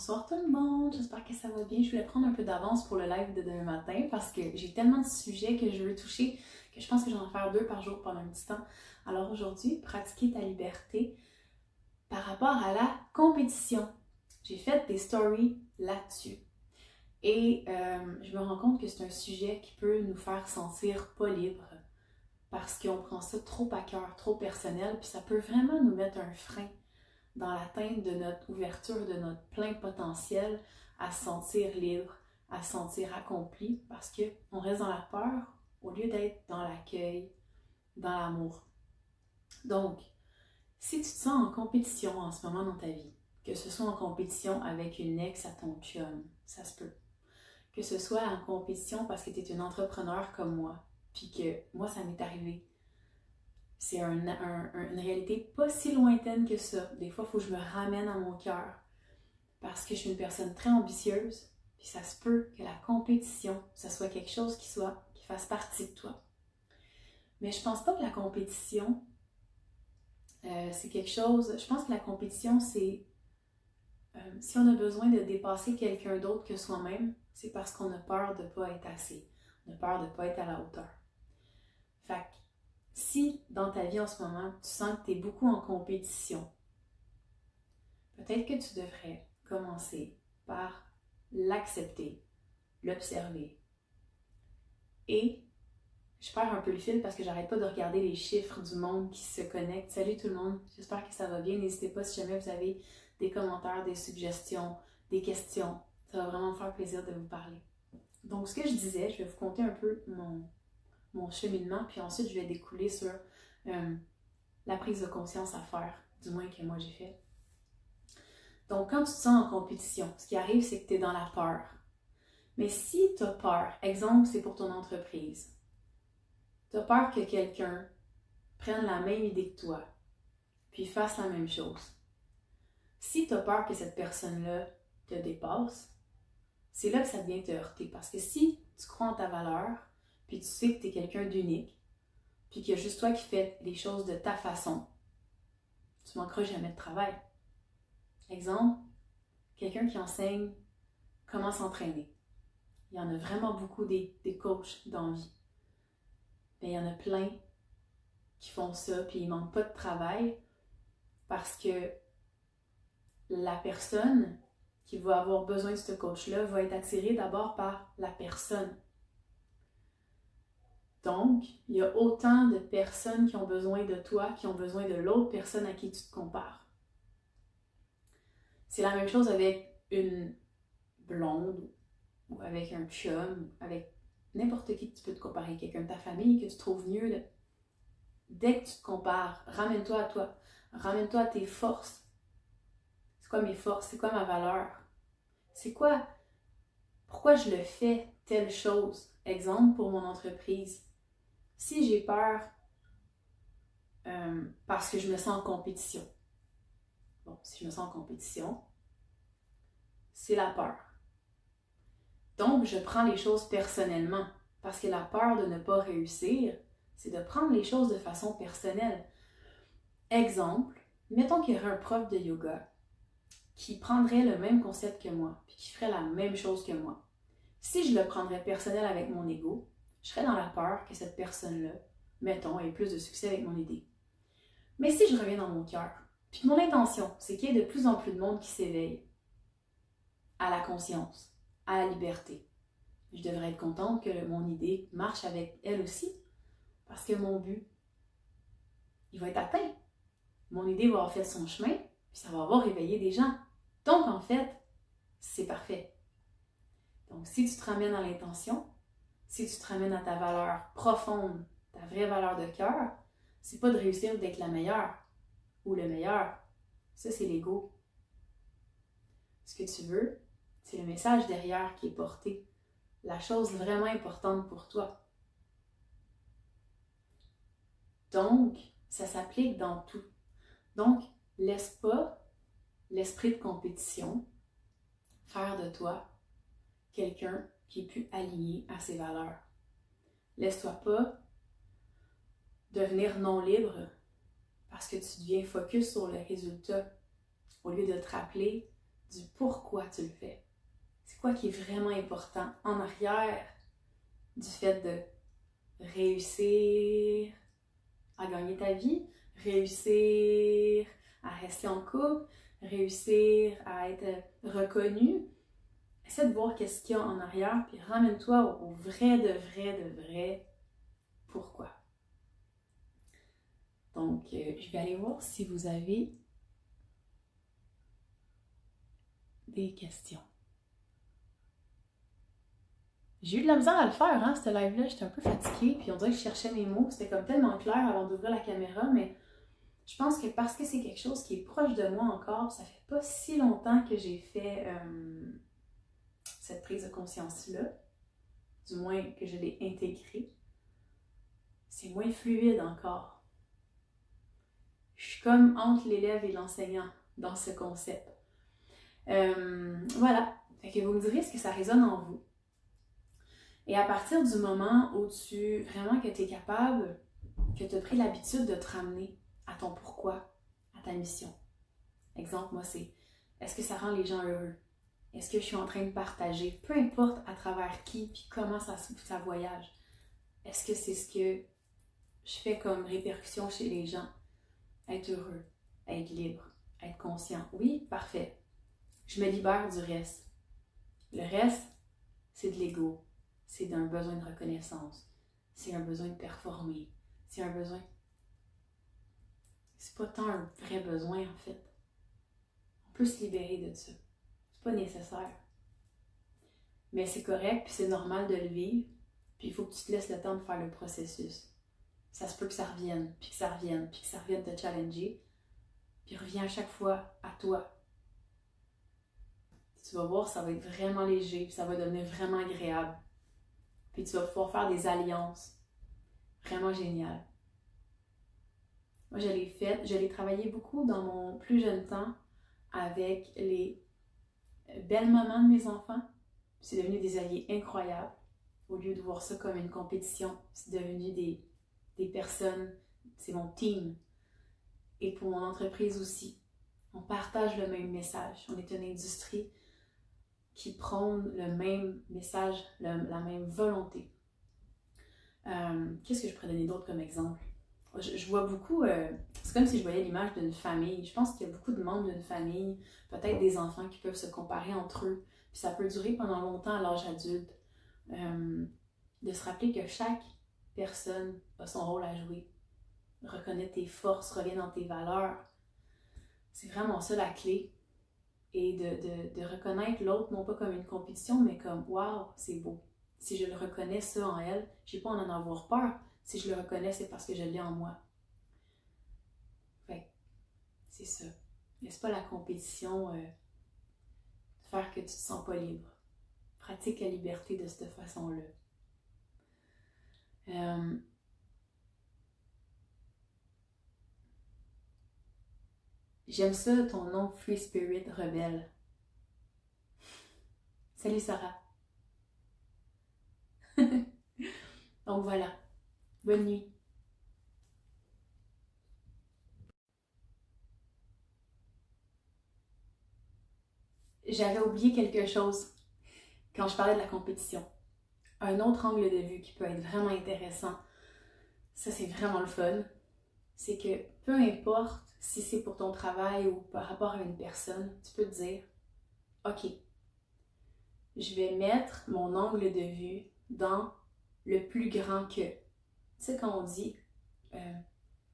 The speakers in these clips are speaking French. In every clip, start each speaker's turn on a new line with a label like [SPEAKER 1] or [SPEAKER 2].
[SPEAKER 1] Bonsoir tout le monde, j'espère que ça va bien. Je voulais prendre un peu d'avance pour le live de demain matin parce que j'ai tellement de sujets que je veux toucher que je pense que j'en vais en faire 2 par jour pendant un petit temps. Alors aujourd'hui, pratiquer ta liberté par rapport à la compétition. J'ai fait des stories là-dessus et je me rends compte que c'est un sujet qui peut nous faire sentir pas libres parce qu'on prend ça trop à cœur, trop personnel, puis ça peut vraiment nous mettre un frein dans l'atteinte de notre ouverture, de notre plein potentiel, à se sentir libre, à se sentir accompli, parce qu'on reste dans la peur au lieu d'être dans l'accueil, dans l'amour. Donc, si tu te sens en compétition en ce moment dans ta vie, que ce soit en compétition avec une ex à ton chum, ça se peut. Que ce soit en compétition parce que tu es une entrepreneur comme moi, puis que moi, ça m'est arrivé. C'est une réalité pas si lointaine que ça. Des fois, il faut que je me ramène à mon cœur parce que je suis une personne très ambitieuse, puis ça se peut que la compétition, ça soit quelque chose qui fasse partie de toi. Mais je pense pas que la compétition, c'est quelque chose... Je pense que la compétition, c'est... si on a besoin de dépasser quelqu'un d'autre que soi-même, c'est parce qu'on a peur de ne pas être assez. On a peur de ne pas être à la hauteur. Fait que, si dans ta vie en ce moment, tu sens que tu es beaucoup en compétition, peut-être que tu devrais commencer par l'accepter, l'observer. Et je perds un peu le fil parce que j'arrête pas de regarder les chiffres du monde qui se connecte. Salut tout le monde, j'espère que ça va bien. N'hésitez pas si jamais vous avez des commentaires, des suggestions, des questions. Ça va vraiment me faire plaisir de vous parler. Donc ce que je disais, je vais vous conter un peu mon cheminement, puis ensuite je vais découler sur la prise de conscience à faire, du moins que moi j'ai fait. Donc quand tu te sens en compétition, ce qui arrive c'est que tu es dans la peur. Mais si tu as peur, exemple c'est pour ton entreprise, tu as peur que quelqu'un prenne la même idée que toi, puis fasse la même chose. Si tu as peur que cette personne-là te dépasse, c'est là que ça vient te heurter. Parce que si tu crois en ta valeur, puis tu sais que tu es quelqu'un d'unique, puis qu'il y a juste toi qui fais les choses de ta façon, tu manqueras jamais de travail. Exemple, quelqu'un qui enseigne comment s'entraîner. Il y en a vraiment beaucoup des coachs dans la vie. Mais il y en a plein qui font ça, puis ils ne manquent pas de travail parce que la personne qui va avoir besoin de ce coach-là va être attirée d'abord par la personne. Donc, il y a autant de personnes qui ont besoin de toi, qui ont besoin de l'autre personne à qui tu te compares. C'est la même chose avec une blonde ou avec un chum, avec n'importe qui que tu peux te comparer, quelqu'un de ta famille que tu trouves mieux. Dès que tu te compares, ramène-toi à toi. Ramène-toi à tes forces. C'est quoi mes forces? C'est quoi ma valeur? C'est quoi? Pourquoi je le fais telle chose? Exemple pour mon entreprise. Si j'ai peur parce que je me sens en compétition. Bon, si je me sens en compétition, c'est la peur. Donc, je prends les choses personnellement parce que la peur de ne pas réussir, c'est de prendre les choses de façon personnelle. Exemple, mettons qu'il y aurait un prof de yoga qui prendrait le même concept que moi, puis qui ferait la même chose que moi. Si je le prendrais personnel avec mon ego, je serais dans la peur que cette personne-là, mettons, ait plus de succès avec mon idée. Mais si je reviens dans mon cœur, puis mon intention, c'est qu'il y ait de plus en plus de monde qui s'éveille à la conscience, à la liberté. Je devrais être contente que mon idée marche avec elle aussi, parce que mon but, il va être atteint. Mon idée va avoir fait son chemin, puis ça va avoir réveillé des gens. Donc, en fait, c'est parfait. Donc, si tu te ramènes à l'intention, si tu te ramènes à ta valeur profonde, ta vraie valeur de cœur, c'est pas de réussir d'être la meilleure ou le meilleur. Ça, c'est l'ego. Ce que tu veux, c'est le message derrière qui est porté. La chose vraiment importante pour toi. Donc, ça s'applique dans tout. Donc, laisse pas l'esprit de compétition faire de toi quelqu'un qui est plus aligné à ses valeurs. Laisse-toi pas devenir non libre parce que tu deviens focus sur le résultat au lieu de te rappeler du pourquoi tu le fais. C'est quoi qui est vraiment important en arrière du fait de réussir à gagner ta vie, réussir à rester en couple, réussir à être reconnu. Essaie de voir qu'est-ce qu'il y a en arrière, puis ramène-toi au vrai de vrai pourquoi. Donc, je vais aller voir si vous avez des questions. J'ai eu de la misère à le faire, hein, ce live-là. J'étais un peu fatiguée, puis on dirait que je cherchais mes mots. C'était comme tellement clair avant d'ouvrir la caméra, mais je pense que parce que c'est quelque chose qui est proche de moi encore, ça fait pas si longtemps que j'ai fait cette prise de conscience-là, du moins que je l'ai intégrée, c'est moins fluide encore. Je suis comme entre l'élève et l'enseignant dans ce concept. Voilà, fait que vous me direz est-ce que ça résonne en vous. Et à partir du moment où tu, vraiment que tu es capable, que tu as pris l'habitude de te ramener à ton pourquoi, à ta mission. Exemple, moi c'est, est-ce que ça rend les gens heureux? Est-ce que je suis en train de partager, peu importe à travers qui, puis comment ça voyage? Est-ce que c'est ce que je fais comme répercussion chez les gens? Être heureux, être libre, être conscient. Oui, parfait. Je me libère du reste. Le reste, c'est de l'ego. C'est un besoin de reconnaissance. C'est un besoin de performer. C'est un besoin... C'est pas tant un vrai besoin, en fait. On peut se libérer de ça. C'est pas nécessaire. Mais c'est correct, puis c'est normal de le vivre. Puis il faut que tu te laisses le temps de faire le processus. Ça se peut que ça revienne, puis que ça revienne, puis que ça revienne te challenger. Puis reviens à chaque fois à toi. Tu vas voir, ça va être vraiment léger, puis ça va devenir vraiment agréable. Puis tu vas pouvoir faire des alliances. Vraiment génial. Moi, je l'ai travaillé beaucoup dans mon plus jeune temps avec les belles mamans de mes enfants. C'est devenu des alliés incroyables. Au lieu de voir ça comme une compétition, c'est devenu des personnes, c'est mon team. Et pour mon entreprise aussi. On partage le même message. On est une industrie qui prône le même message, la même volonté. Qu'est-ce que je pourrais donner d'autre comme exemple? Je vois beaucoup, c'est comme si je voyais l'image d'une famille. Je pense qu'il y a beaucoup de membres d'une famille, peut-être des enfants qui peuvent se comparer entre eux. Puis ça peut durer pendant longtemps à l'âge adulte. De se rappeler que chaque personne a son rôle à jouer. Reconnaître tes forces, reviens dans tes valeurs. C'est vraiment ça la clé. Et de reconnaître l'autre, non pas comme une compétition, mais comme « Wow, c'est beau ». Si je le reconnais ça en elle, je n'ai pas à en avoir peur. Si je le reconnais, c'est parce que je l'ai en moi. Fait c'est ça. Laisse pas la compétition faire que tu te sens pas libre. Pratique la liberté de cette façon-là. J'aime ça, ton nom Free Spirit Rebelle. Salut Sarah. Donc voilà. Bonne nuit. J'avais oublié quelque chose quand je parlais de la compétition. Un autre angle de vue qui peut être vraiment intéressant, ça c'est vraiment le fun, c'est que peu importe si c'est pour ton travail ou par rapport à une personne, tu peux te dire, ok, je vais mettre mon angle de vue dans le plus grand que. Tu sais quand on dit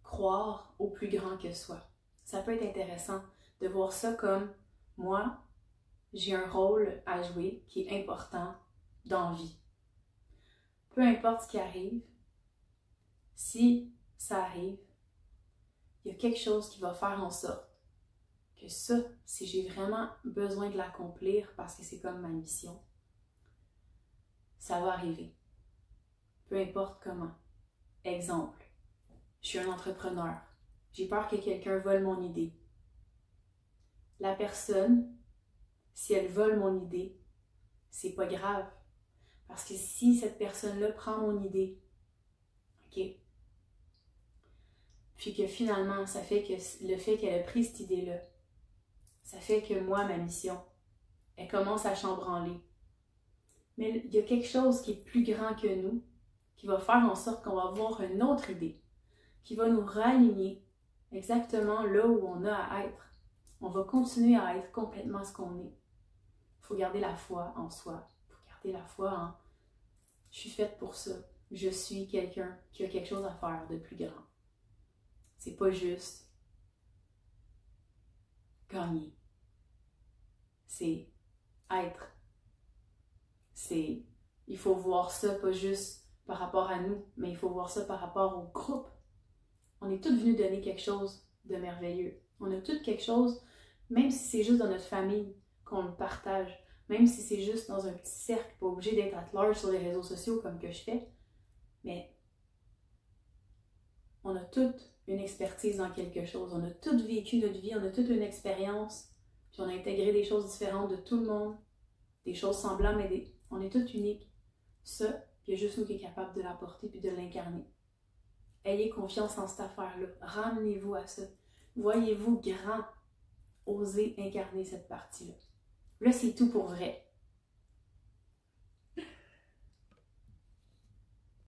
[SPEAKER 1] croire au plus grand que soi. Ça peut être intéressant de voir ça comme moi, j'ai un rôle à jouer qui est important dans la vie. Peu importe ce qui arrive, si ça arrive, il y a quelque chose qui va faire en sorte que ça, si j'ai vraiment besoin de l'accomplir parce que c'est comme ma mission, ça va arriver. Peu importe comment. Exemple, je suis un entrepreneur. J'ai peur que quelqu'un vole mon idée. La personne, si elle vole mon idée, c'est pas grave. Parce que si cette personne-là prend mon idée, ok, puis que finalement, ça fait que le fait qu'elle a pris cette idée-là, Ça fait que moi, ma mission, elle commence à chambranler. Mais il y a quelque chose qui est plus grand que nous, qui va faire en sorte qu'on va avoir une autre idée, qui va nous raligner exactement là où on a à être. On va continuer à être complètement ce qu'on est. Il faut garder la foi en soi. Il faut garder la foi en « je suis faite pour ça. Je suis quelqu'un qui a quelque chose à faire de plus grand. » C'est pas juste gagner. C'est être. Il faut voir ça pas juste par rapport à nous, mais il faut voir ça par rapport au groupe. On est tous venus donner quelque chose de merveilleux. On a tous quelque chose, même si c'est juste dans notre famille qu'on le partage, même si c'est juste dans un petit cercle, pas obligé d'être at large sur les réseaux sociaux comme que je fais, mais on a toutes une expertise dans quelque chose. On a toutes vécu notre vie, on a toute une expérience, puis on a intégré des choses différentes de tout le monde, des choses semblables, mais on est tous uniques. Ça, puis il y a juste nous qui est capable de l'apporter puis de l'incarner. Ayez confiance en cette affaire-là. Ramenez-vous à ça. Voyez-vous grand. Osez incarner cette partie-là. Là, c'est tout pour vrai.